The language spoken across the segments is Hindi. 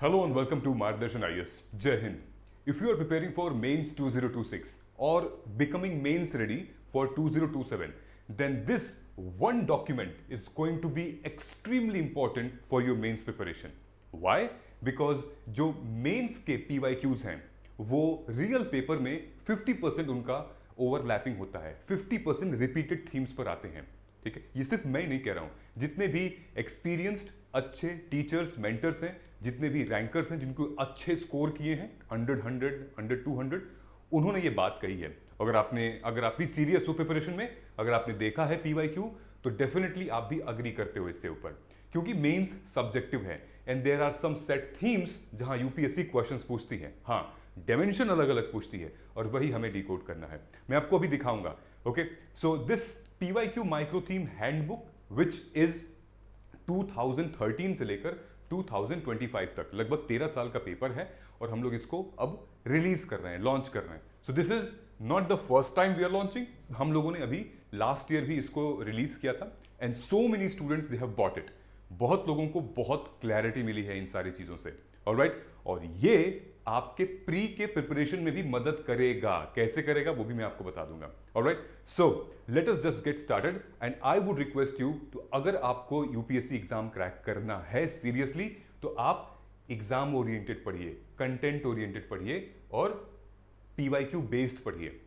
Hello and welcome to Margdarshan IS. Jai Hind. If you are preparing for Mains 2026 or becoming Mains ready for 2027, then this one document is going to be extremely important for your Mains preparation. Why? Because जो Mains के PYQs हैं वो रियल पेपर में 50% उनका ओवरलैपिंग होता है, 50% रिपीटेड थीम्स पर आते हैं. ठीक है, ये सिर्फ मैं नहीं कह रहा हूं, जितने भी एक्सपीरियंस्ड अच्छे टीचर्स मेंटर्स हैं, जितने भी रैंकर्स हैं जिनको अच्छे स्कोर किए हैं 100 200 उन्होंने ये बात कही है. अगर आप भी सीरियस हो प्रिपरेशन में, अगर आपने देखा है पीवाईक्यू, तो डेफिनेटली आप भी अग्री करते हो इससे ऊपर, क्योंकि मेंस सब्जेक्टिव है and there are some set themes जहां यूपीएससी क्वेश्चंस पूछती है. हाँ, डायमेंशन अलग अलग पूछती है और वही हमें डिकोड करना है. मैं आपको अभी दिखाऊंगा. Okay, so this PYQ micro theme handbook which is 2013 से लेकर 2025 तक, लगभग 13 साल का पेपर है और हम लोग इसको अब रिलीज कर रहे हैं, लॉन्च कर रहे हैं. So this is not the first time we are launching. हम लोगों ने अभी लास्ट ईयर भी इसको रिलीज किया था and so many students they have bought it. बहुत लोगों को बहुत क्लैरिटी मिली है इन सारी चीजों से. ऑलराइट, और ये आपके प्री के प्रिपरेशन में भी मदद करेगा. कैसे करेगा वो भी मैं आपको बता दूंगा. Alright, so let us just get started and I would request you to, अगर आपको यूपीएससी एग्जाम क्रैक करना है सीरियसली, तो आप एग्जाम ओरिएंटेड पढ़िए, कंटेंट ओरिएंटेड पढ़िए और पीवाईक्यू बेस्ड पढ़िए.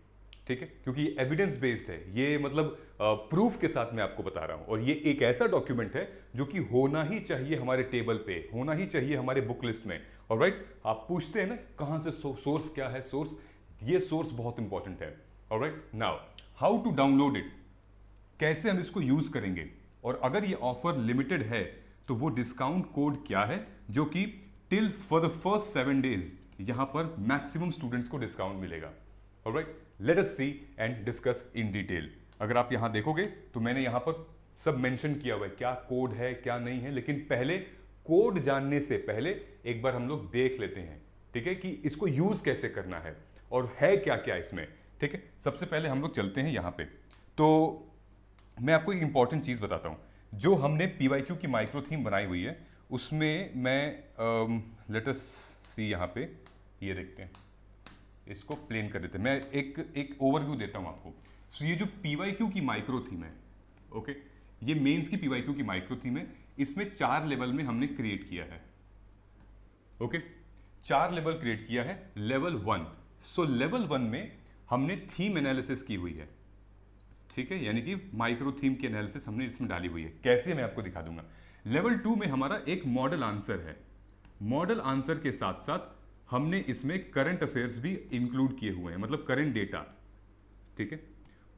ठीक है, क्योंकि ये एविडेंस बेस्ड है, ये मतलब प्रूफ के साथ मैं आपको बता रहा हूं. और ये एक ऐसा डॉक्यूमेंट है जो कि होना ही चाहिए हमारे टेबल पे, होना ही चाहिए हमारे बुक लिस्ट में. ऑलराइट, आप पूछते हैं ना कहां से सोर्स क्या है, सोर्स, ये सोर्स बहुत इंपॉर्टेंट है. Alright, now how to download it, कैसे हम इसको यूज करेंगे, और अगर ये ऑफर लिमिटेड है तो वो डिस्काउंट कोड क्या है जो कि till for the first 7 days यहां पर मैक्सिमम स्टूडेंट्स को डिस्काउंट मिलेगा. Alright, let us see and discuss in detail. अगर आप यहां देखोगे तो मैंने यहां पर सब मेंशन किया हुआ है, क्या कोड है क्या नहीं है, लेकिन पहले कोड जानने से पहले एक बार हम लोग देख लेते हैं. ठीक है, कि इसको यूज कैसे करना है और है क्या क्या इसमें. ठीक है, सबसे पहले हम लोग चलते हैं यहां पे. तो मैं आपको एक इंपॉर्टेंट चीज बताता हूं. जो हमने पीवाईक्यू की माइक्रो थीम बनाई हुई है उसमें मैं लेट अस सी, यहां पे ये देखते हैं, इसको प्लेन कर देते हैं. मैं एक ओवरव्यू देता हूं आपको. सो ये जो पीवाईक्यू की माइक्रो थीम है, ओके, ये मेंस की पीवाईक्यू की माइक्रो थीम है. इसमें 4 लेवल में हमने क्रिएट किया है. ओके, 4 लेवल क्रिएट किया है. लेवल 1, सो लेवल 1 में हमने थीम एनालिसिस की हुई है. ठीक है, यानी कि माइक्रो थीम की एनालिसिस हमने इसमें डाली हुई है. कैसे, मैं आपको दिखा दूंगा. लेवल 2 में हमारा एक मॉडल आंसर है. मॉडल आंसर के साथ साथ हमने इसमें करंट अफेयर्स भी इंक्लूड किए हुए हैं, मतलब करंट डेटा. ठीक है,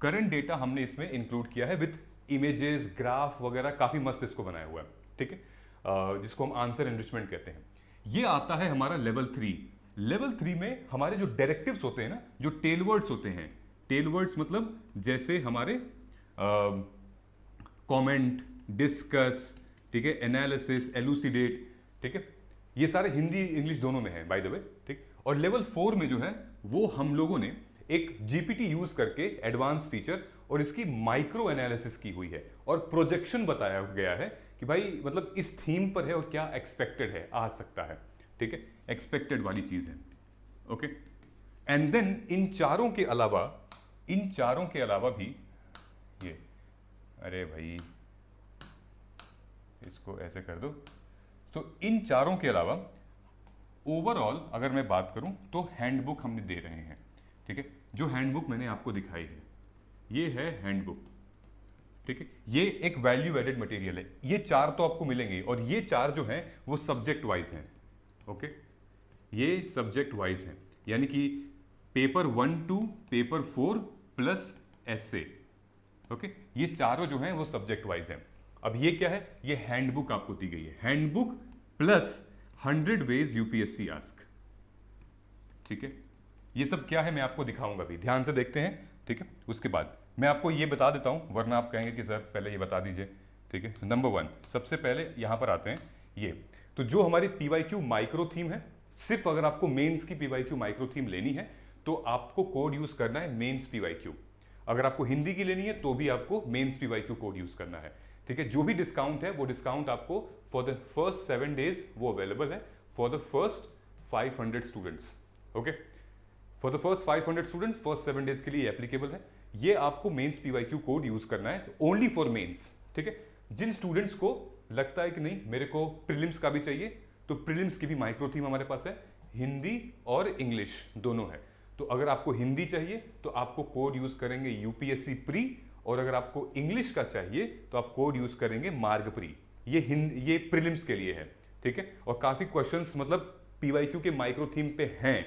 करंट डेटा हमने इसमें इंक्लूड किया है विद इमेजेस, ग्राफ वगैरह, काफी मस्त इसको बनाया हुआ है. ठीक है, जिसको हम आंसर एनरिचमेंट कहते हैं. ये आता है हमारा लेवल 3. लेवल 3 में हमारे जो डायरेक्टिव्स होते हैं ना, जो टेलवर्ड्स होते हैं, टेलवर्ड्स मतलब जैसे हमारे कमेंट, डिस्कस, ठीक है, एनालिसिस, एलुसिडेट. ठीक है, ये सारे हिंदी इंग्लिश दोनों में है बाय द वे. ठीक, और लेवल 4 में जो है वो हम लोगों ने एक जीपीटी यूज करके एडवांस फीचर और इसकी माइक्रो एनालिसिस की हुई है और प्रोजेक्शन बताया गया है कि भाई मतलब इस थीम पर है और क्या एक्सपेक्टेड है, आ सकता है. ठीक है, एक्सपेक्टेड वाली चीज है. ओके, एंड देन इन चारों के अलावा भी ये, अरे भाई इसको ऐसे कर दो. तो इन चारों के अलावा ओवरऑल अगर मैं बात करूं तो हैंडबुक हमने दे रहे हैं. ठीक है, जो हैंडबुक मैंने आपको दिखाई है ये है हैंडबुक. ठीक है, ये एक वैल्यू एडेड मटेरियल है. ये 4 तो आपको मिलेंगे और ये 4 जो हैं वो सब्जेक्ट वाइज हैं. ओके, ये सब्जेक्ट वाइज हैं, यानी कि paper 1 to paper 4 plus essay. Okay, ये चारों जो हैं वो सब्जेक्ट वाइज हैं. अब ये क्या है, ये हैंडबुक आपको दी गई है. Handbook plus 100 ways UPSC ask. ठीक है, ये सब क्या है मैं आपको दिखाऊंगा भी, ध्यान से देखते हैं. ठीक है, उसके बाद मैं आपको ये बता देता हूं, वरना आप कहेंगे कि सर पहले ये बता दीजिए. ठीक है, नंबर 1, सबसे पहले यहां पर आते हैं. ये तो जो हमारी पीवाईक्यू माइक्रो थीम है, सिर्फ अगर आपको मेंस की पीवाईक्यू माइक्रो थीम लेनी है तो आपको कोड यूज करना है मेंस पीवाईक्यू. अगर आपको हिंदी की लेनी है तो भी आपको मेंस पीवाईक्यू कोड यूज करना है. ठीक है, जो भी डिस्काउंट है वो डिस्काउंट आपको फॉर द फर्स्ट 7 days वो अवेलेबल है. For the first 500 students. Okay, for the first 500 students first 7 days के लिए एप्लीकेबल है। ये आपको मेंस पीवाईक्यू कोड यूज करना है ओनली फॉर मेंस। ठीक है, जिन स्टूडेंट्स को लगता है कि नहीं मेरे को प्रीलिम्स का भी चाहिए, तो प्रीलिम्स की भी माइक्रो थीम हमारे पास है, हिंदी और इंग्लिश दोनों है। तो अगर आपको हिंदी चाहिए तो आपको कोड यूज करेंगे यूपीएससी प्री, और अगर आपको इंग्लिश का चाहिए तो आप कोड यूज करेंगे मार्ग प्री। ये प्रीलिम्स के लिए है। ठीक है, और काफी क्वेश्चंस मतलब पीवाईक्यू के माइक्रो थीम पे हैं।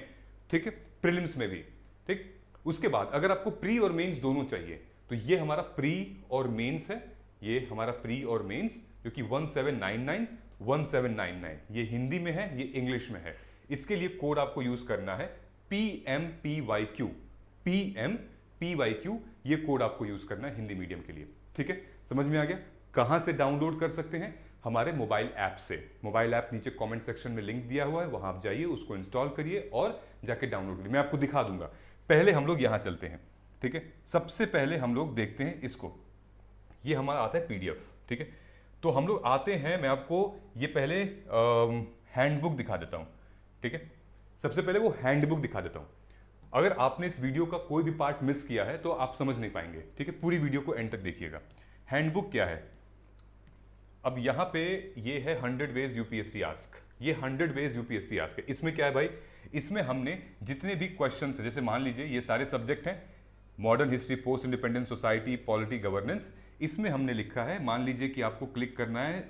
ठीक है, प्रीलिम्स में भी। ठीक, उसके बाद अगर आपको प्री और मेंस दोनों चाहिए तो ये हमारा प्री और मेंस है, ये हमारा प्री और मेंस जो कि 1799 1799 ये हिंदी में है, ये इंग्लिश में है। इसके लिए कोड आपको यूज करना है PMPYQ। PMPYQ ये कोड आपको यूज करना है हिंदी मीडियम के लिए। ठीक है, समझ में आ गया? कहां से डाउनलोड कर सकते हैं? हमारे मोबाइल ऐप से। मोबाइल ऐप नीचे कमेंट सेक्शन में लिंक दिया हुआ है, वहां आप जाइए, उसको इंस्टॉल करिए और जाके डाउनलोड करिए। मैं आपको दिखा दूंगा। पहले हम लोग यहां चलते हैं। ठीक है, सबसे पहले हम लोग देखते हैं इसको। ये हमारा आता है पीडीएफ। ठीक है, तो हम लोग आते हैं, मैं आपको ये पहले हैंडबुक दिखा देता हूं। ठीक है, सबसे पहले वो हैंडबुक दिखा देता हूं। अगर आपने इस वीडियो का कोई भी पार्ट मिस किया है तो आप समझ नहीं पाएंगे। ठीक है, पूरी वीडियो को एंड तक देखिएगा। हैंडबुक क्या है? अब यहां पे ये है 100 वेज यूपीएससी आस्क। ये 100 वेज यूपीएससी आस्क है। इसमें क्या है भाई? इसमें हमने जितने भी क्वेश्चन है, जैसे मान लीजिए ये सारे सब्जेक्ट हैं, modern history, post independence society, polity, governance. इसमें हमने लिखा है, मान लीजिए कि आपको क्लिक करना है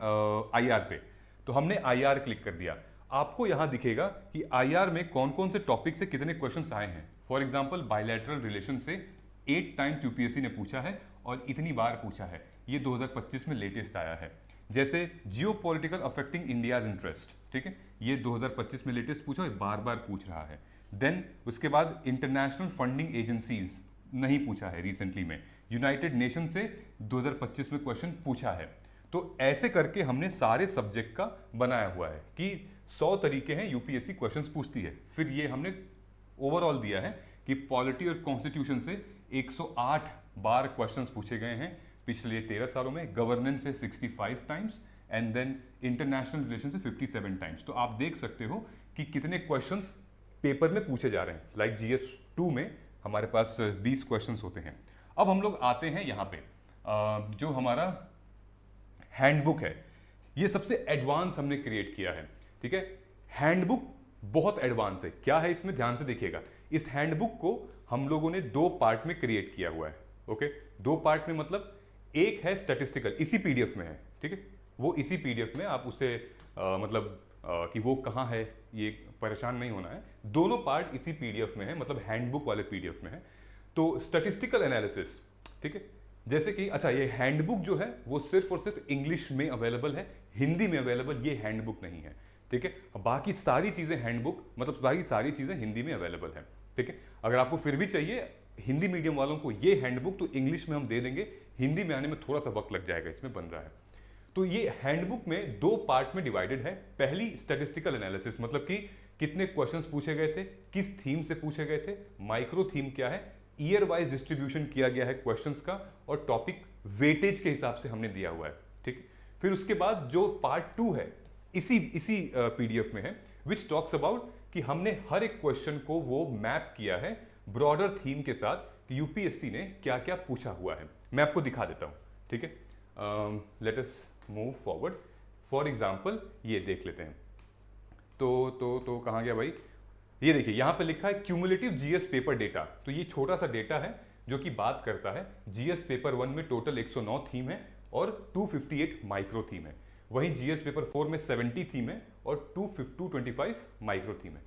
आईआर पे, तो हमने आईआर क्लिक कर दिया। आपको यहां दिखेगा कि आईआर में कौन कौन से टॉपिक से कितने क्वेश्चंस आए हैं। फॉर एग्जांपल बायलैटरल रिलेशन से 8 टाइम्स यूपीएससी ने पूछा है और इतनी बार पूछा है, ये 2025 में लेटेस्ट आया है। जैसे जियो पॉलिटिकल अफेक्टिंग इंडियाज इंटरेस्ट, ठीक है, ये 2025 में लेटेस्ट पूछा है, बार बार पूछ रहा है। देन उसके बाद इंटरनेशनल फंडिंग एजेंसीज नहीं पूछा है रिसेंटली में, यूनाइटेड नेशन से 2025 में क्वेश्चन पूछा है। तो ऐसे करके हमने सारे सब्जेक्ट का बनाया हुआ है कि 100 तरीके हैं यूपीएससी क्वेश्चंस पूछती है। फिर ये हमने ओवरऑल दिया है कि पॉलिटी और कॉन्स्टिट्यूशन से 108 बार क्वेश्चंस पूछे गए हैं पिछले 13 सालों में, गवर्नेंस से 65 times and then international relation से 57 टाइम्स। तो आप देख सकते हो कि कितने क्वेश्चंस पेपर में पूछे जा रहे हैं। लाइक जीएस 2 में हमारे पास 20 क्वेश्चंस होते हैं। अब हम लोग आते हैं यहाँ पे जो हमारा हैंडबुक है, ये सबसे एडवांस हमने क्रिएट किया है। ठीक है, हैंडबुक बहुत एडवांस है। क्या है इसमें, ध्यान से देखिएगा। इस हैंडबुक को हम लोगों ने 2 पार्ट में क्रिएट किया हुआ है। ओके, 2 पार्ट में मतलब एक है स्टैटिस्टिकल, इसी पीडीएफ में है। ठीक है, वो इसी पीडीएफ में, आप उसे कि वो कहाँ है ये परेशान नहीं होना है। दोनों पार्ट इसी पीडीएफ में है, मतलब हैंडबुक वाले पीडीएफ में है। तो स्टैटिस्टिकल एनालिसिस, ठीक है, जैसे कि अच्छा ये हैंडबुक जो है वो सिर्फ और सिर्फ इंग्लिश में अवेलेबल है, हिंदी में अवेलेबल ये हैंडबुक नहीं है। ठीक है, बाकी सारी चीजें हैंडबुक मतलब बाकी सारी चीजें हिंदी में अवेलेबल है। ठीक है, अगर आपको फिर भी चाहिए हिंदी मीडियम वालों को ये हैंडबुक, तो इंग्लिश में हम दे देंगे, हिंदी में आने में थोड़ा सा वक्त लग जाएगा, इसमें बन रहा है। तो ये हैंडबुक में 2 पार्ट में डिवाइडेड है। पहली स्टैटिस्टिकल एनालिसिस, मतलब कि कितने क्वेश्चंस पूछे गए थे, किस थीम से पूछे गए थे, माइक्रो थीम क्या है, ईयर वाइज डिस्ट्रीब्यूशन किया गया है क्वेश्चंस का, और टॉपिक वेटेज के हिसाब से हमने दिया हुआ है। ठीक, फिर उसके बाद जो पार्ट 2 है इसी पीडीएफ में है, विच टॉक्स अबाउट कि हमने हर एक क्वेश्चन को वो मैप किया है ब्रॉडर थीम के साथ कि यूपीएससी ने क्या क्या पूछा हुआ है। मैं आपको दिखा देता हूं। ठीक है, let us move forward. For example ये देख लेते हैं। तो कहाँ गया भाई? ये देखिए यहाँ पे लिखा है क्यूमुलेटिव जीएस पेपर डेटा। तो ये छोटा सा डेटा है जो कि बात करता है जीएस पेपर 1 में टोटल 109 थीम है और 258 माइक्रो थीम है। वहीं जीएस पेपर 4 में 70 थीम है और 225 माइक्रो थीम है।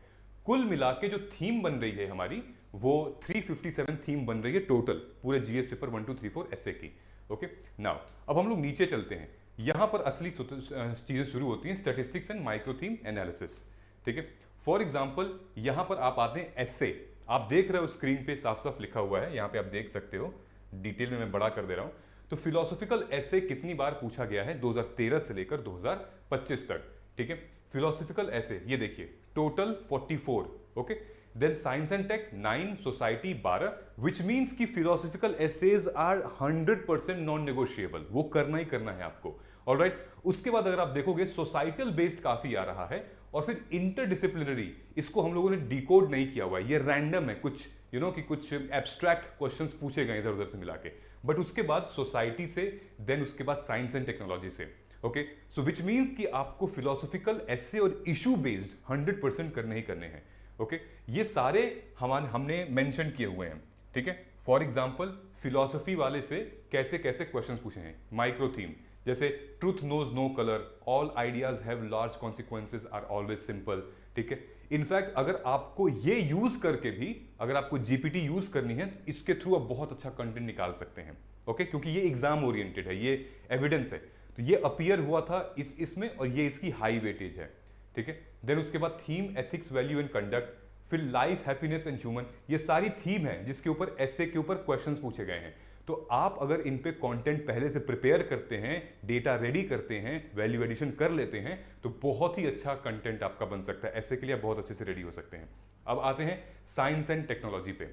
कुल मिला के जो थीम बन रही है हमारी वो 357 थीम बन रही है टोटल पूरे जीएस पेपर 1 2 3 4 ऐसे की। ओके, नाउ अब हम लोग नीचे चलते हैं। यहां पर असली चीजें शुरू होती हैं, statistics and micro theme analysis. ठीक है, फॉर एग्जांपल यहां पर आप आते हैं एसे। आप देख रहे हो स्क्रीन पे साफ साफ लिखा हुआ है, यहां पे आप देख सकते हो, डिटेल में मैं बड़ा कर दे रहा हूं। तो फिलोसॉफिकल एसे कितनी बार पूछा गया है 2013 से लेकर 2025 तक। ठीक है, फिलोसॉफिकल एसे ये देखिए total 44। Okay, then science and tech 9, society 12, which means की philosophical essays are 100% non negotiable, वो करना ही करना है आपको। ऑलराइट, उसके बाद अगर आप देखोगे सोसाइटल बेस्ड काफी आ रहा है और फिर इंटरडिसिप्लिनरी, इसको हम लोगों ने डिकोड नहीं किया हुआ है, ये रैंडम है, कुछ कि कुछ एब्स्ट्रैक्ट क्वेश्चंस पूछे गए इधर उधर से मिला के, बट उसके बाद सोसाइटी से, देन उसके बाद साइंस एंड टेक्नोलॉजी से। ओके, सो विच मीन्स कि आपको फिलोसॉफिकल एसे और इशू बेस्ड 100% करने ही करने हैं। ओके, ये सारे हमने मेंशन किए हुए हैं, ठीक है। फॉर एग्जाम्पल फिलोसफी वाले से कैसे कैसे क्वेश्चन पूछे हैं, माइक्रो थीम जैसे truth knows no colour, all ideas have large consequences are always simple, ठीक है। इनफैक्ट अगर आपको ये यूज करके भी, अगर आपको जीपीटी यूज करनी है, इसके थ्रू आप बहुत अच्छा कंटेंट निकाल सकते हैं। ओके, क्योंकि ये एग्जाम ओरिएंटेड है, ये एविडेंस है, तो ये अपीयर हुआ था इसमें, और ये इसकी हाई वेटेज है, ठीक है। देन उसके बाद theme, ethics, value and conduct, फिर लाइफ, हैप्पीनेस एंड ह्यूमन, ये सारी थीम है जिसके ऊपर एसे के ऊपर क्वेश्चंस पूछे गए हैं। तो आप अगर इन पे कंटेंट पहले से प्रिपेयर करते हैं, डेटा रेडी करते हैं, वैल्यू एडिशन कर लेते हैं, तो बहुत ही अच्छा कंटेंट आपका बन सकता है। ऐसे के लिए आप बहुत अच्छे से रेडी हो सकते हैं। अब आते हैं साइंस एंड टेक्नोलॉजी पे,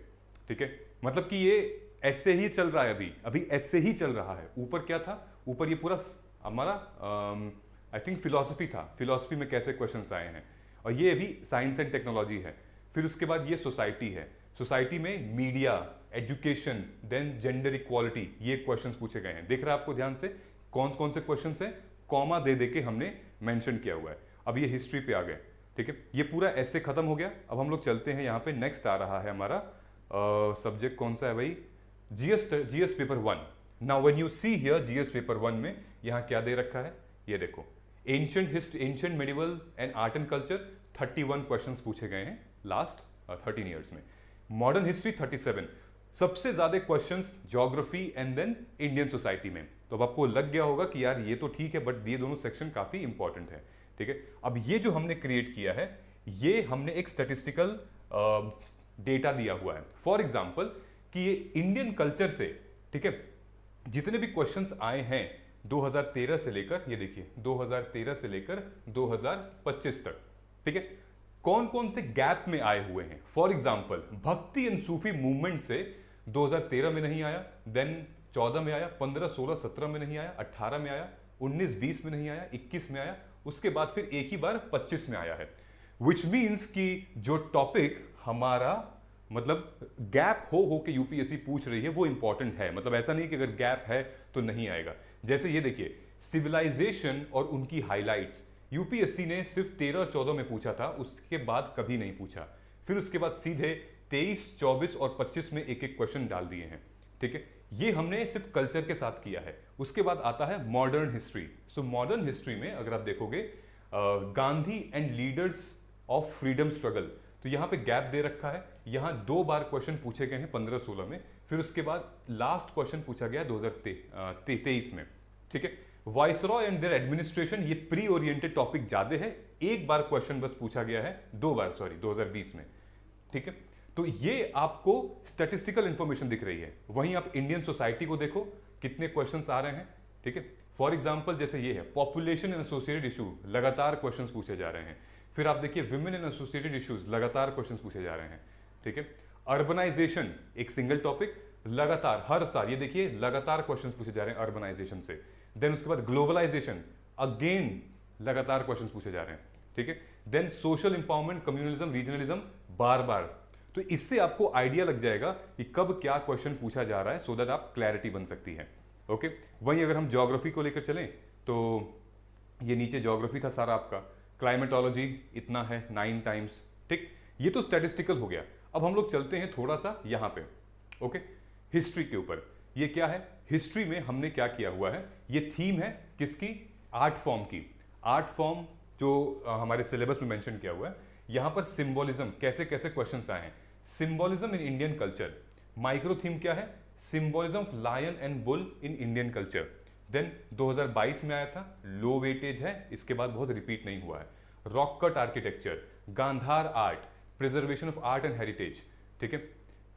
ठीक है। मतलब कि ये ऐसे ही चल रहा है, अभी ऐसे ही चल रहा है। ऊपर क्या था, ऊपर ये पूरा हमारा आई थिंक फिलॉसफी था, फिलॉसफी में कैसे क्वेश्चंस आए हैं, और ये अभी साइंस एंड टेक्नोलॉजी है। फिर उसके बाद ये सोसाइटी है, सोसाइटी में media, education, then gender equality, ये क्वेश्चंस पूछे गए हैं। देख रहे हैं आपको ध्यान से कौन कौन से क्वेश्चंस हैं, कॉमा दे दे के हमने मेंशन किया हुआ है। अब ये हिस्ट्री पे आ गए, ठीक है। ये पूरा ऐसे खत्म हो गया। अब हम लोग चलते हैं, यहाँ पे नेक्स्ट आ रहा है हमारा सब्जेक्ट कौन सा है भाई, GS paper 1। Now when you see here GS paper 1 में यहाँ क्या दे रखा है, ये देखो, ancient history, ancient medieval and art and culture 31 questions पूछे गए हैं लास्ट 13 ईयर्स में। मॉडर्न हिस्ट्री 37, सबसे ज्यादा questions geography and then Indian society में। तो अब आपको लग गया होगा कि यार ये तो ठीक है, बट ये दोनों सेक्शन काफी इंपॉर्टेंट है, ठीक है। अब ये जो हमने क्रिएट किया है, ये हमने एक स्टैटिस्टिकल डेटा दिया हुआ है। फॉर एग्जाम्पल कि ये इंडियन कल्चर से, ठीक है, जितने भी क्वेश्चंस आए हैं 2013 से लेकर, ये देखिए 2013 से लेकर 2025 तक, ठीक है, कौन कौन से गैप में आए हुए हैं। फॉर एग्जाम्पल भक्ति एंड सूफी मूवमेंट से 2013 में नहीं आया, देन 14 में आया, 15, 16, 17 में नहीं आया, 18 में आया, 19, 20 में नहीं आया, 21 में आया, उसके बाद फिर एक ही बार 25 में आया है। विच मीन्स कि जो टॉपिक हमारा मतलब गैप हो के यूपीएससी पूछ रही है वो इंपॉर्टेंट है। मतलब ऐसा नहीं कि अगर गैप है तो नहीं आएगा। जैसे ये देखिए, सिविलाइजेशन और उनकी हाइलाइट्स, यूपीएससी ने सिर्फ 13 और 14 में पूछा था, उसके बाद कभी नहीं पूछा। फिर उसके बाद सीधे 23, 24 और 25 में एक एक क्वेश्चन डाल दिए हैं, ठीक है। ये हमने सिर्फ कल्चर के साथ किया है। उसके बाद आता है modern history. So modern history में अगर आप देखोगे Gandhi and leaders of freedom struggle, तो यहाँ पे गैप दे रखा है। यहाँ 2 बार क्वेश्चन पूछे गए हैं 15-16 में, फिर उसके बाद लास्ट क्वेश्चन पूछा गया 2023 में, ठीक है। वाइसरॉय एंड देयर एडमिनिस्ट्रेशन, ये प्री ओरिएंटेड टॉपिक ज्यादा है, एक बार क्वेश्चन बस पूछा गया है, 2 बार सॉरी 2020 में, ठीक है। तो ये आपको स्टैटिस्टिकल इंफॉर्मेशन दिख रही है। वहीं आप इंडियन सोसाइटी को देखो, कितने क्वेश्चंस आ रहे हैं, ठीक है। फॉर एग्जांपल जैसे ये है पॉपुलेशन एंड एसोसिएटेड इशू, लगातार क्वेश्चंस पूछे जा रहे हैं। फिर आप देखिए विमेन एंड एसोसिएटेड इश्यूज, लगातार क्वेश्चंस पूछे जा रहे हैं, ठीक है। अर्बनाइजेशन, एक सिंगल टॉपिक, लगातार हर साल ये देखिए लगातार क्वेश्चंस पूछे जा रहे हैं अर्बनाइजेशन से। देन उसके बाद ग्लोबलाइजेशन, अगेन लगातार क्वेश्चंस पूछे जा रहे हैं, ठीक है। Then social empowerment, communalism, regionalism, बार बार। तो इससे आपको आइडिया लग जाएगा कि कब क्या क्वेश्चन पूछा जा रहा है, सो दैट आप क्लैरिटी बन सकती है, ओके। वहीं अगर हम ज्योग्राफी को लेकर चलें तो ये नीचे ज्योग्राफी था सारा आपका, क्लाइमेटोलॉजी इतना है 9 टाइम्स, ठीक। ये तो स्टैटिस्टिकल हो गया। अब हम लोग चलते हैं थोड़ा सा यहाँ पे, ओके, हिस्ट्री के ऊपर। ये क्या है, हिस्ट्री में हमने क्या किया हुआ है, ये थीम है किसकी, आर्ट फॉर्म की। आर्ट फॉर्म जो हमारे सिलेबस में मेंशन किया हुआ है। यहाँ पर सिंबोलिज्म, कैसे कैसे क्वेश्चंस आए हैं, symbolism in Indian culture. Micro theme क्या है, symbolism of lion and bull in Indian culture. Then 2022 में आया था, लो वेटेज है, इसके बाद बहुत रिपीट नहीं हुआ है। Rock cut architecture, Gandhara art, preservation of art and heritage, ठीक है।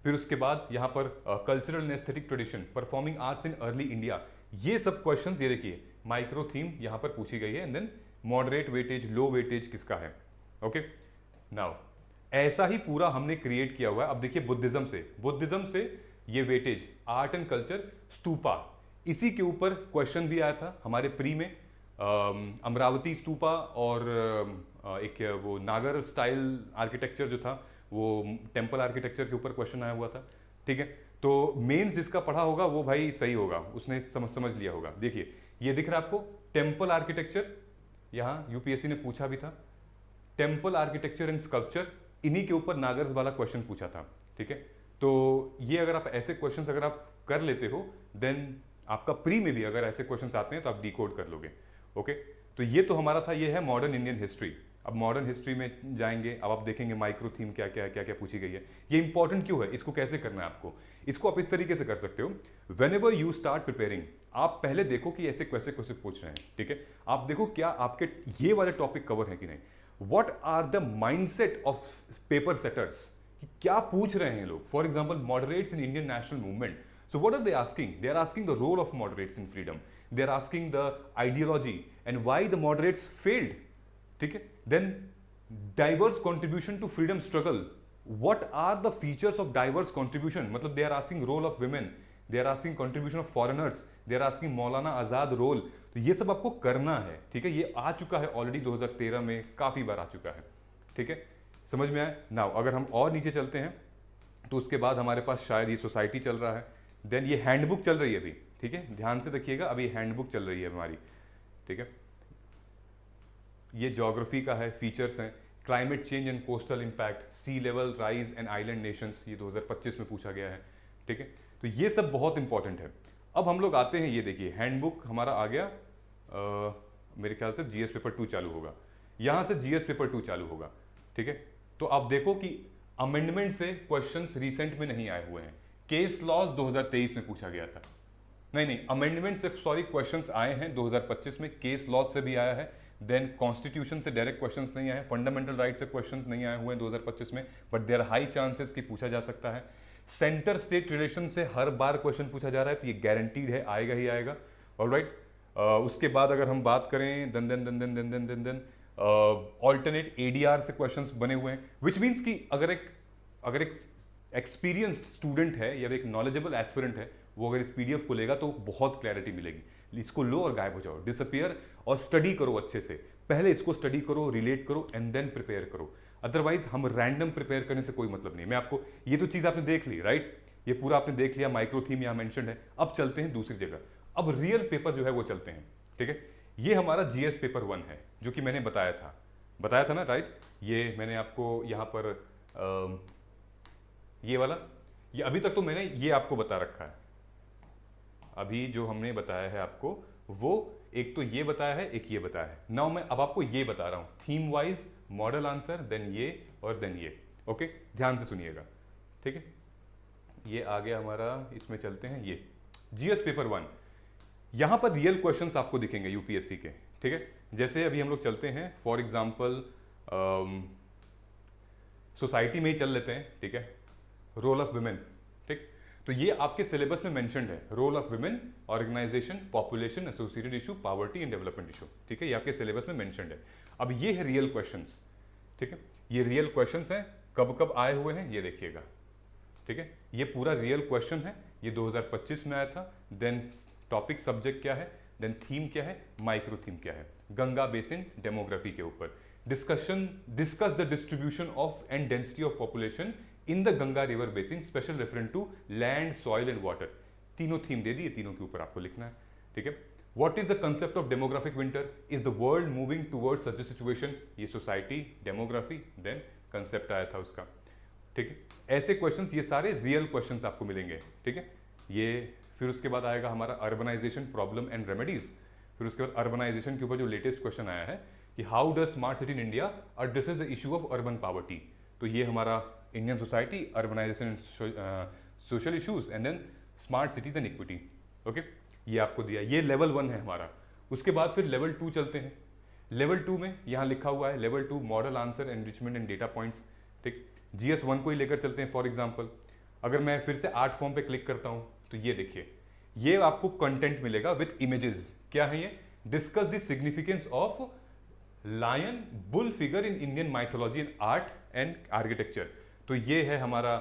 फिर उसके बाद यहाँ पर cultural and aesthetic tradition, performing arts in early India, ये सब क्वेश्चंस ये देखिए माइक्रो थीम यहाँ पर पूछी गई है। And then moderate weightage, low weightage किसका है, ओके। नाउ ऐसा ही पूरा हमने क्रिएट किया हुआ है। अब देखिए बुद्धिज्म से ये weightage, art and culture, stupa, इसी के ऊपर क्वेश्चन भी आया था हमारे प्री में। अमरावती स्तूपा और एक वो नागर स्टाइल आर्किटेक्चर जो था वो टेम्पल आर्किटेक्चर के ऊपर क्वेश्चन आया हुआ था। ठीक है, तो मेंस जिसका पढ़ा होगा वो भाई सही होगा, उसने समझ लिया होगा। देखिए ये दिख रहा है आपको टेम्पल आर्किटेक्चर, यहाँ यूपीएससी ने पूछा भी था टेम्पल आर्किटेक्चर एंड स्कल्पचर, इन्हीं के ऊपर नागर्स वाला क्वेश्चन पूछा था। ठीक है, तो ये अगर आप ऐसे क्वेश्चंस अगर आप कर लेते हो देन आपका प्री में भी अगर ऐसे क्वेश्चंस आते हैं तो आप डिकोड कर लोगे। ओके, तो ये तो हमारा था, ये है मॉडर्न इंडियन हिस्ट्री। अब मॉडर्न हिस्ट्री में जाएंगे, अब आप देखेंगे माइक्रो थीम क्या क्या क्या क्या पूछी गई है, ये इंपॉर्टेंट क्यों है, इसको कैसे करना है आपको। इसको आप इस तरीके से कर सकते हो, when ever you start preparing, आप पहले देखो कि ऐसे कैसे कैसे पूछ रहे हैं। ठीक है, आप देखो क्या आपके ये वाले टॉपिक कवर है कि नहीं, what are the mindset of paper setters, क्या पूछ रहे हैं लोग। For example moderates in Indian national movement, so what are they asking? They are asking the role of moderates in freedom, they are asking the ideology and why the moderates failed. ठीक है, then diverse contribution to freedom struggle, what are the features of diverse contribution, मतलब they are asking role of women, they are asking contribution of foreigners, they are asking Maulana Azad role. तो ये सब आपको करना है। ठीक है, ये आ चुका है ऑलरेडी 2013 में काफी बार आ चुका है। ठीक है, समझ में आया। नाउ अगर हम और नीचे चलते हैं तो उसके बाद हमारे पास शायद ये सोसाइटी चल रहा है, देन ये हैंडबुक चल रही है अभी। ठीक है, ध्यान से देखिएगा, अभी हैंडबुक चल रही है हमारी। ठीक है, ये ज्योग्राफी का है, फीचर्स हैं, climate change and coastal impact, sea level rise and island nations, ये 2025 में पूछा गया है। ठीक है, तो ये सब बहुत इंपॉर्टेंट है। अब हम लोग आते हैं, ये देखिए हैंडबुक हमारा आ गया, मेरे ख्याल से जीएस पेपर 2 चालू होगा, यहाँ से जीएस पेपर 2 चालू होगा। ठीक है, तो आप देखो कि अमेंडमेंट से क्वेश्चंस रिसेंट में नहीं आए हुए हैं। केस लॉज 2023 में पूछा गया था, नहीं अमेंडमेंट से सॉरी क्वेश्चंस आए हैं 2025 में, केस लॉज से भी आया है, देन कॉन्स्टिट्यूशन से डायरेक्ट क्वेश्चंस नहीं आए, फंडामेंटल राइट से क्वेश्चंस नहीं आए हुए हैं 2025 में, बट देयर हाई चांसेस कि पूछा जा सकता है। सेंटर स्टेट रिलेशन से हर बार क्वेश्चन पूछा जा रहा है, तो ये गारंटीड है, आएगा ही आएगा। ऑलराइट, उसके बाद अगर हम बात करें देन ऑल्टरनेट एडीआर से क्वेश्चंस बने हुए हैं, विच मीन्स कि अगर एक एक्सपीरियंस्ड स्टूडेंट है या एक नॉलेजेबल एस्पिरेंट है, वो अगर इस पीडीएफ को लेगा तो बहुत क्लैरिटी मिलेगी। इसको लो और गायब हो जाओ, डिसअपियर, और स्टडी करो अच्छे से। पहले इसको स्टडी करो, रिलेट करो एंड देन प्रिपेयर करो। अदरवाइज हम रैंडम प्रिपेयर करने से कोई मतलब नहीं। मैं आपको ये तो चीज आपने देख ली, राइट, ये पूरा आपने देख लिया, माइक्रो थीम यहाँ मेंशन है। अब चलते हैं दूसरी जगह, अब रियल पेपर जो है वो चलते हैं। ठीक है, ये हमारा जीएस पेपर 1 है, जो कि मैंने बताया था ना, राइट। ये मैंने आपको यहाँ पर ये वाला, ये अभी तक तो मैंने ये आपको बता रखा है, अभी जो हमने बताया है आपको वो एक तो ये बताया है, एक ये बताया है। नाउ मैं अब आपको ये बता रहा हूं, theme wise model answer, then ये और देन ये। ओके, ध्यान से सुनिएगा। ठीक है, ये आ गया हमारा, इसमें चलते हैं ये जीएस पेपर 1। यहां पर रियल क्वेश्चंस आपको दिखेंगे यूपीएससी के। ठीक है, जैसे अभी हम लोग चलते हैं, फॉर एग्जाम्पल सोसाइटी में ही चल लेते हैं। ठीक है, रोल ऑफ वुमेन। ठीक, तो ये आपके सिलेबस में मेंशन्ड है, role of women, organisation, population, associated issue, poverty and development issue. ठीक है, ये आपके सिलेबस में मेंशन्ड है। अब ये है रियल क्वेश्चंस। ठीक है, ये रियल क्वेश्चंस हैं, कब कब आए हुए हैं ये देखिएगा। ठीक है, ये पूरा रियल क्वेश्चन है, ये 2025 में आया था। देन टॉपिक सब्जेक्ट क्या है, देन थीम क्या है, माइक्रो थीम क्या है, गंगा बेसिन डेमोग्राफी के ऊपर। Discuss the distribution of and density of population in the Ganga river basin, special reference to land, soil and water. तीनों थीम दे दी, तीनों के ऊपर आपको लिखना है। ठीक है, what is the concept of demographic winter, is the world moving towards such a situation. ये सोसाइटी, डेमोग्राफी, देन कंसेप्ट आया था उसका। ठीक है, ऐसे क्वेश्चंस, ये सारे रियल क्वेश्चंस आपको मिलेंगे। ठीक है, ये फिर उसके बाद आएगा हमारा अर्बनाइजेशन प्रॉब्लम एंड रेमेडीज। फिर उसके बाद अर्बनाइजेशन के ऊपर जो लेटेस्ट क्वेश्चन आया है कि how does smart city in India addresses the issue of urban poverty. तो ये हमारा Indian society, urbanisation, social issues and then smart cities and equity. Okay, ये आपको दिया, ये लेवल 1 है हमारा। उसके बाद फिर लेवल 2 चलते हैं। लेवल 2 में यहाँ लिखा हुआ है level 2 model answer, enrichment and data points. ठीक, जीएस 1 को ही लेकर चलते हैं। फॉर एग्जाम्पल अगर मैं फिर से आर्ट फॉर्म पे क्लिक करता हूँ तो ये देखिए, ये आपको कंटेंट मिलेगा विद इमेजेस। क्या है ये, discuss the significance of lion bull figure in Indian mythology and art and architecture. तो ये है हमारा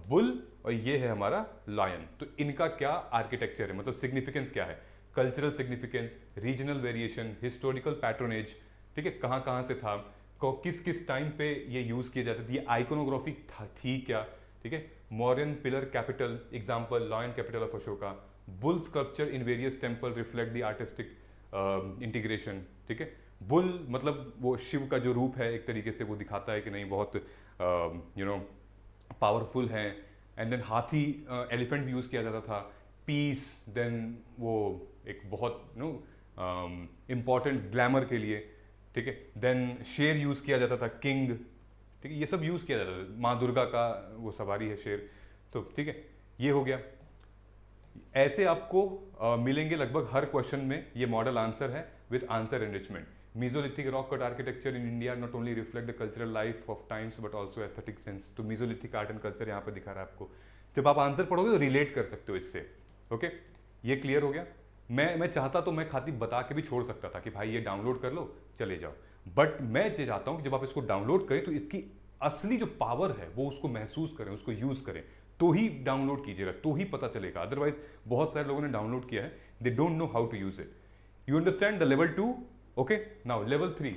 बुल और ये है हमारा लायन। तो इनका क्या आर्किटेक्चर है, मतलब सिग्निफिकेंस क्या है, cultural significance, regional variation, historical patronage, ठीक है, कहाँ कहाँ से था, किस किस टाइम पे ये यूज किए जाते थे, ये आइकोनोग्राफी थी क्या, ठीक है, Mauryan pillar capital example lion capital of Ashoka, bull sculpture in various temple reflect the artistic integration, ठीक है, बुल मतलब वो शिव का जो रूप है एक तरीके से वो दिखाता है कि नहीं बहुत पावरफुल है। एंड देन हाथी एलिफेंट भी यूज़ किया जाता था, पीस, देन वो एक बहुत इम्पॉर्टेंट ग्लैमर के लिए, ठीक है, देन शेर यूज़ किया जाता था, किंग, ठीक है, ये सब यूज़ किया जाता था, माँ दुर्गा का वो सवारी है शेर, तो ठीक है, ये हो गया। ऐसे आपको मिलेंगे लगभग हर क्वेश्चन में, ये मॉडल आंसर है with answer enrichment. Mesolithic rock cut architecture in India not only reflect the cultural life of times but also aesthetic sense। तो Mesolithic art and culture यहाँ पे दिखा रहा है आपको। जब आप आंसर पढ़ोगे तो रिलेट कर सकते हो इससे। ओके, ये क्लियर हो गया। मैं चाहता तो मैं खाती बता के भी छोड़ सकता था कि भाई ये डाउनलोड कर लो चले जाओ, बट मैं ये चाहता हूँ कि जब आप इसको डाउनलोड करें तो इसकी असली जो पावर है वो उसको महसूस करें, उसको यूज करें, तो ही डाउनलोड कीजिएगा, तो ही पता चलेगा। अदरवाइज बहुत सारे लोगों ने डाउनलोड किया है, they don't know how to use it. You understand the level 2? Okay, now level 3।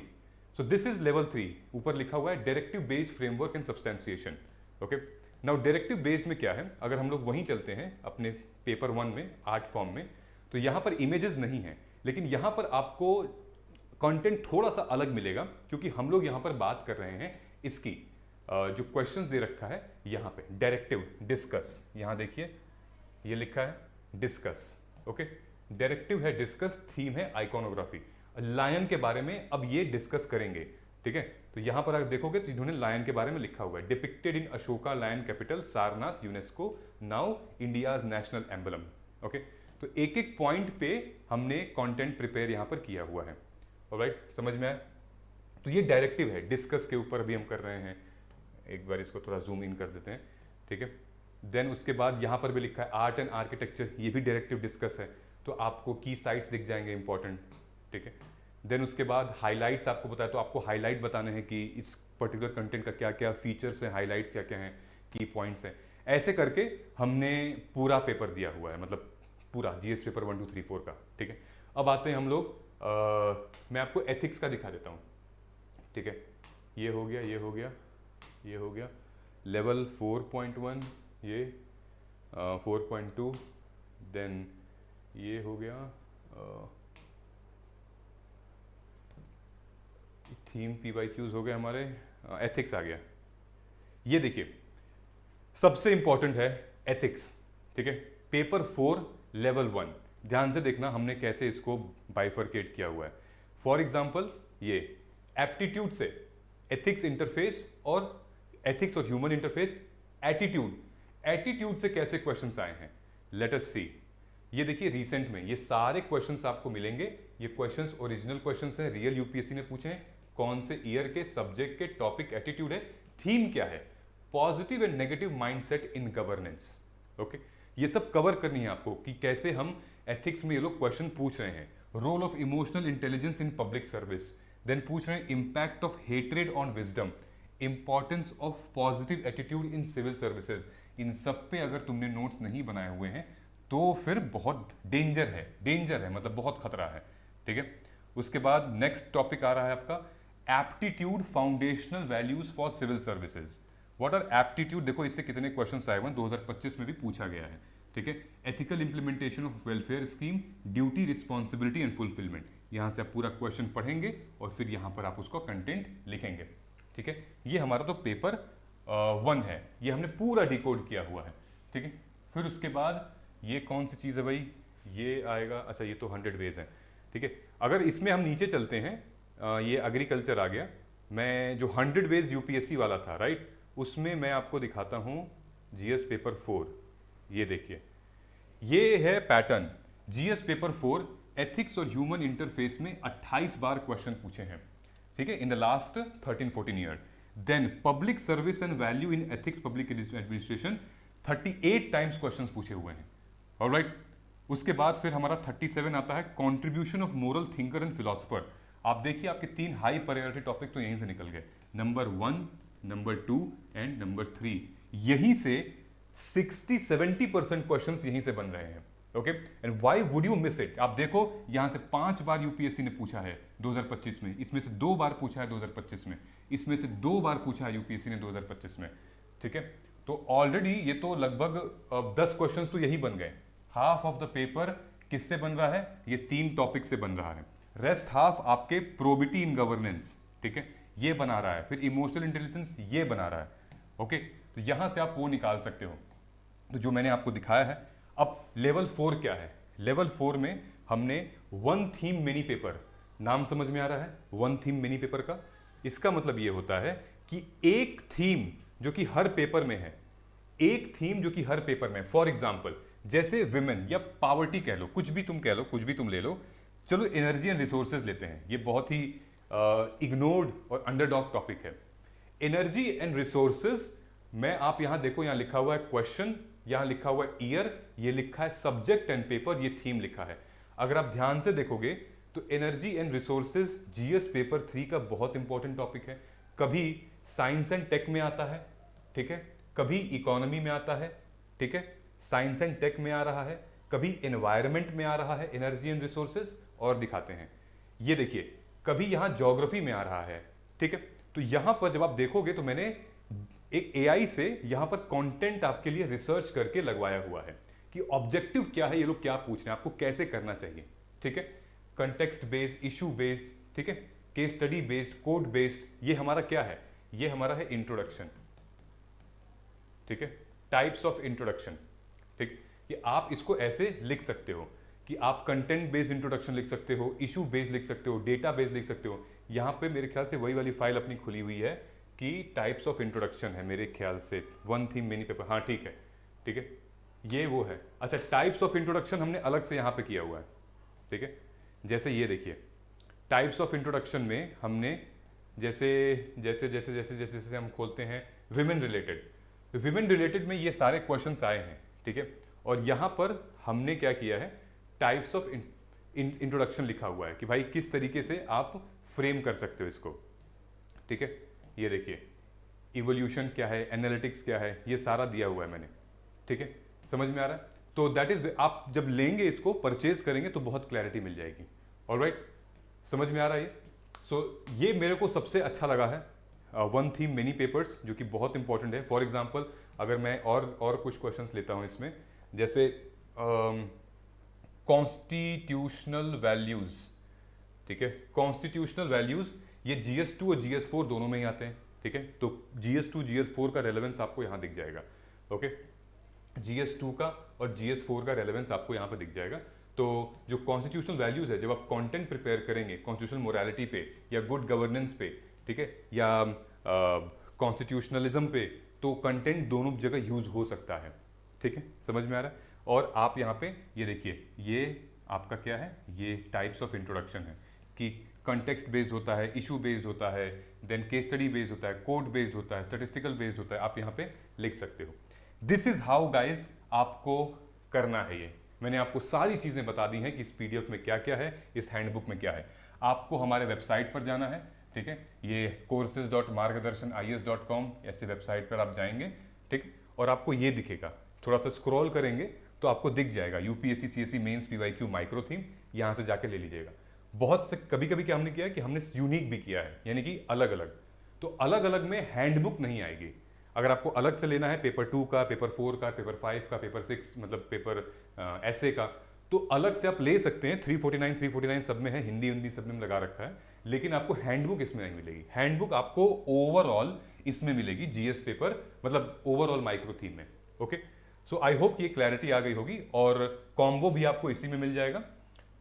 So this is level 3, ऊपर लिखा हुआ है directive based framework and substantiation. Okay, now directive based में क्या है, अगर हम लोग वहीं चलते हैं अपने पेपर 1 में आर्ट फॉर्म में, तो यहां पर इमेजेस नहीं है, लेकिन यहां पर आपको कंटेंट थोड़ा सा अलग मिलेगा, क्योंकि हम लोग यहां पर बात कर रहे हैं इसकी जो क्वेश्चंस दे रखा है यहां पे, डायरेक्टिव डिस्कस, यहां देखिए ये लिखा है डिस्कस। ओके, डायरेक्टिव है डिस्कस, थीम है आइकोनोग्राफी। लायन के बारे में अब ये डिस्कस करेंगे, ठीक है। तो यहां पर अगर देखोगे तो इन्होंने लायन के बारे में लिखा हुआ है, depicted in Ashoka lion capital Sarnath UNESCO now India's national emblem. Okay, तो एक एक पॉइंट पे हमने कंटेंट प्रिपेयर यहां पर किया हुआ है। ऑलराइट, समझ में आया? तो ये डायरेक्टिव है, डिस्कस के ऊपर भी हम कर रहे हैं। एक बार इसको थोड़ा जूम इन कर देते हैं, ठीक है। देन उसके बाद यहां पर भी लिखा है आर्ट एंड आर्किटेक्चर, ये भी डायरेक्टिव डिस्कस है, तो आपको की साइट्स दिख जाएंगे इंपॉर्टेंट, ठीक है। देन उसके बाद हाइलाइट्स आपको बताया, तो आपको हाइलाइट बताने हैं कि इस पर्टिकुलर कंटेंट का क्या क्या फीचर्स हैं, हाइलाइट्स क्या क्या हैं, की पॉइंट्स हैं। ऐसे करके हमने पूरा पेपर दिया हुआ है, मतलब पूरा जीएस पेपर 1 2 3 4 का, ठीक है। अब आते हैं हम लोग, मैं आपको एथिक्स का दिखा देता हूँ, ठीक है। ये हो गया, ये हो गया, ये हो गया लेवल 4.1, ये 4.2, देन ये हो गया थीम PYQs हो गए हमारे, एथिक्स आ गया। ये देखिए सबसे इंपॉर्टेंट है एथिक्स, ठीक है, पेपर 4 लेवल 1। ध्यान से देखना हमने कैसे इसको बाइफरकेट किया हुआ है। फॉर एग्जाम्पल ये एप्टीट्यूड से एथिक्स इंटरफेस और एथिक्स और ह्यूमन इंटरफेस, एटीट्यूड से कैसे क्वेश्चंस आए हैं, लेट अस सी। ये देखिए रिसेंट में ये सारे क्वेश्चंस आपको मिलेंगे। ये क्वेश्चंस ओरिजिनल क्वेश्चंस हैं, रियल यूपीएससी ने पूछे हैं, कौन से ईयर के, सब्जेक्ट के, टॉपिक एटीट्यूड है, थीम क्या है, positive and negative mindset in governance. Okay, ये सब कवर करनी है आपको कि कैसे हम एथिक्स में ये लोग क्वेश्चन पूछ रहे हैं। Role of emotional intelligence in public service, then पूछ रहे हैं impact of hatred on wisdom, importance of positive attitude in civil services. इन सब पे अगर तुमने नोट्स नहीं बनाए हुए हैं तो फिर बहुत डेंजर है, मतलब बहुत खतरा है, ठीक है। उसके बाद नेक्स्ट टॉपिक आ रहा है आपका aptitude foundational values for civil services. What are aptitude, देखो इससे कितने क्वेश्चंस आए हुए हैं, 2025 में भी पूछा गया है, ठीक है। Ethical implementation of welfare scheme, duty, responsibility and fulfilment. यहां से आप पूरा क्वेश्चन पढ़ेंगे और फिर यहां पर आप उसको कंटेंट लिखेंगे, ठीक है। ये हमारा तो पेपर 1 है, ये हमने पूरा डिकोड किया हुआ है, ठीक है। फिर उसके बाद ये कौन सी चीज़ है भाई, ये आएगा, अच्छा ये तो 100 वेज है, ठीक है। अगर इसमें हम नीचे चलते हैं, ये एग्रीकल्चर आ गया। मैं जो 100 वेज यूपीएससी वाला था, राइट, उसमें मैं आपको दिखाता हूँ जीएस पेपर 4। ये देखिए, ये है पैटर्न, जीएस पेपर 4 एथिक्स और ह्यूमन इंटरफेस में 28 बार क्वेश्चन पूछे हैं, ठीक है, in the last 13-14 year. Then public service and value in ethics public administration, 38 times question पूछे हुए हैं, ऑलराइट। उसके बाद फिर हमारा 37 आता है contribution of moral thinker and philosopher. आप देखिए आपके 3 हाई प्रायोरिटी टॉपिक तो यहीं से निकल गए, नंबर 1, नंबर 2 एंड नंबर 3। यहीं से 60-70% क्वेश्चंस यहीं से बन रहे हैं, okay, and why would you miss it? आप देखो यहां से 5 बार यूपीएससी ने पूछा है 2025 में, इसमें से 2 बार पूछा है 2025 में, इसमें से 2 बार पूछा है यूपीएससी ने 2025 में, ठीक है। तो ऑलरेडी ये तो लगभग 10 क्वेश्चन तो यही बन गए। हाफ ऑफ द पेपर किससे बन रहा है? ये 3 टॉपिक से बन रहा है। रेस्ट हाफ आपके प्रोबिटी इन गवर्नेंस, ठीक है, ये बना रहा है, फिर इमोशनल इंटेलिजेंस ये बना रहा है। ओके, तो यहां से आप वो निकाल सकते हो, तो जो मैंने आपको दिखाया है। अब लेवल 4 क्या है? लेवल 4 में हमने वन थीम मिनी पेपर, नाम समझ में आ रहा है वन थीम मिनी पेपर का? इसका मतलब ये होता है कि एक थीम जो कि हर पेपर में है, एक थीम जो कि हर पेपर में, फॉर एग्जाम्पल जैसे विमेन या पावर्टी कह लो, कुछ भी तुम कह लो, कुछ भी तुम ले लो। चलो एनर्जी एंड रिसोर्सेज लेते हैं, ये बहुत ही इग्नोर्ड और अंडरडॉग टॉपिक है। एनर्जी एंड रिसोर्सेज में आप यहां देखो, यहां लिखा हुआ है क्वेश्चन, यहां लिखा हुआ है ईयर, ये लिखा है सब्जेक्ट एंड पेपर, ये थीम लिखा है। अगर आप ध्यान से देखोगे तो energy and resources GS paper 3 का बहुत इंपॉर्टेंट टॉपिक है। कभी साइंस एंड टेक में आता है, ठीक है, कभी इकोनॉमी में आता है, ठीक है, साइंस एंड टेक में आ रहा है, कभी एनवायरमेंट में आ रहा है एनर्जी एंड रिसोर्सेज, और दिखाते हैं ये देखिए, कभी यहां ज्योग्राफी में आ रहा है, ठीक है। तो यहां पर जब आप देखोगे तो मैंने एक एआई से यहां पर कंटेंट आपके लिए रिसर्च करके लगवाया हुआ है कि ऑब्जेक्टिव क्या है, ये लोग क्या पूछ रहे हैं, आपको कैसे करना चाहिए, ठीक है। कंटेक्स्ट बेस्ड, इशू बेस्ड, ठीक है, case study based, code based, ये हमारा क्या है? ये हमारा है इंट्रोडक्शन, ठीक है, टाइप्स ऑफ इंट्रोडक्शन, ठीक। कि आप इसको ऐसे लिख सकते हो कि आप कंटेंट बेस्ड इंट्रोडक्शन लिख सकते हो, इशू बेस्ड लिख सकते हो, डेटा बेस्ड लिख सकते हो। यहां पे मेरे ख्याल से वही वाली फाइल अपनी खुली हुई है कि टाइप्स ऑफ इंट्रोडक्शन है मेरे ख्याल से, वन थीम मिनी पेपर, हाँ ठीक है, ठीक है, ये वो है। अच्छा, टाइप्स ऑफ इंट्रोडक्शन हमने अलग से यहां पे किया हुआ है, ठीक है। जैसे ये देखिए, टाइप्स ऑफ इंट्रोडक्शन में हमने जैसे जैसे जैसे जैसे जैसे जैसे हम खोलते हैं विमेन रिलेटेड, विमेन रिलेटेड में ये सारे क्वेश्चंस आए हैं, ठीक है। और यहां पर हमने क्या किया है, टाइप्स ऑफ इंट्रोडक्शन लिखा हुआ है कि भाई किस तरीके से आप फ्रेम कर सकते हो इसको, ठीक है। ये देखिए, इवोल्यूशन क्या है, एनालिटिक्स क्या है, ये सारा दिया हुआ है मैंने, ठीक है, समझ में आ रहा है? तो दैट इज, आप जब लेंगे इसको, परचेज करेंगे तो बहुत क्लैरिटी मिल जाएगी। ऑलराइट, समझ में आ रहा है ये? सो ये मेरे को सबसे अच्छा लगा है वन थीम मिनी पेपर्स, जो कि बहुत इंपॉर्टेंट है। फॉर एग्जाम्पल अगर मैं और कुछ क्वेश्चंस लेता हूं इसमें, जैसे कॉन्स्टिट्यूशनल वैल्यूज, ठीक है, कॉन्स्टिट्यूशनल वैल्यूज, ये GS2 और GS4 दोनों में ही आते हैं, ठीक है। तो GS2 GS4 का रेलेवेंस आपको यहां दिख जाएगा, ओके। GS2 का और GS4 का रेलेवेंस आपको यहां पर दिख जाएगा। तो जो कॉन्स्टिट्यूशनल वैल्यूज है, जब आप कंटेंट प्रिपेयर करेंगे कॉन्स्टिट्यूशनल मोरालिटी पे या गुड गवर्नेंस पे, ठीक है, या कॉन्स्टिट्यूशनलिज्म पे, तो कंटेंट दोनों जगह यूज हो सकता है, ठीक है, समझ में आ रहा है? और आप यहाँ पे ये देखिए, ये आपका क्या है, ये टाइप्स ऑफ इंट्रोडक्शन है कि कंटेक्स्ट बेस्ड होता है, इशू बेस्ड होता है, देन केस स्टडी बेस्ड होता है, कोड बेस्ड होता है, स्टैटिस्टिकल बेस्ड होता है, आप यहाँ पे लिख सकते हो। दिस इज हाउ गाइज आपको करना है। ये मैंने आपको सारी चीजें बता दी हैं कि इस PDF में क्या क्या है, इस हैंडबुक में क्या है। आपको हमारे वेबसाइट पर जाना है, ठीक है, ये courses.margdarshanIAS.com ऐसे वेबसाइट पर आप जाएंगे, ठीक, और आपको ये दिखेगा, थोड़ा सा स्क्रॉल करेंगे तो आपको दिख जाएगा UPSC CSE mains PYQ micro theme, यहाँ से जाके ले लीजिएगा। बहुत से कभी कभी क्या हमने किया है कि हमने यूनिक भी किया है, यानी कि अलग अलग, तो अलग अलग में हैंडबुक नहीं आएगी। अगर आपको अलग से लेना है पेपर 2 का, पेपर 4 का, पेपर 5 का, पेपर 6 मतलब पेपर ऐसे का, तो अलग से आप ले सकते हैं। 349 सब में है, हिंदी हिंदी सब में लगा रखा है, लेकिन आपको हैंडबुक इसमें नहीं मिलेगी। हैंडबुक आपको ओवरऑल इसमें मिलेगी, GS पेपर मतलब ओवरऑल माइक्रो थीम में, ओके। सो आई होप ये क्लैरिटी आ गई होगी, और कॉम्बो भी आपको इसी में मिल जाएगा,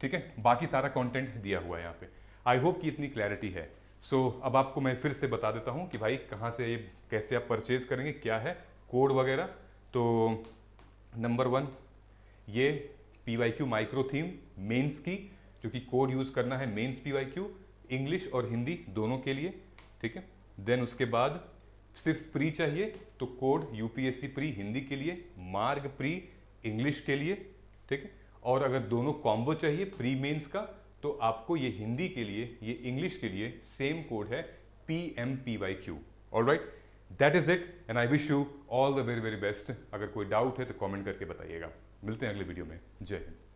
ठीक है, बाकी सारा कंटेंट दिया हुआ है यहाँ पे। आई होप कि इतनी क्लैरिटी है। सो अब आपको मैं फिर से बता देता हूँ कि भाई कहाँ से, कैसे आप परचेज करेंगे, क्या है कोड वगैरह। तो नंबर 1 ये PYQ माइक्रो थीम मेंस की, जो कि कोड यूज करना है मेंस PYQ, इंग्लिश और हिंदी दोनों के लिए, ठीक है। देन उसके बाद सिर्फ प्री चाहिए तो कोड UPSC प्री हिंदी के लिए, मार्ग प्री इंग्लिश के लिए, ठीक है। और अगर दोनों कॉम्बो चाहिए प्री मेंस का, तो आपको ये हिंदी के लिए, ये इंग्लिश के लिए सेम कोड है PMPYQ। Alright, that is it, and I wish you all the very very best. अगर कोई डाउट है तो कमेंट करके बताइएगा। मिलते हैं अगले वीडियो में। जय हिंद।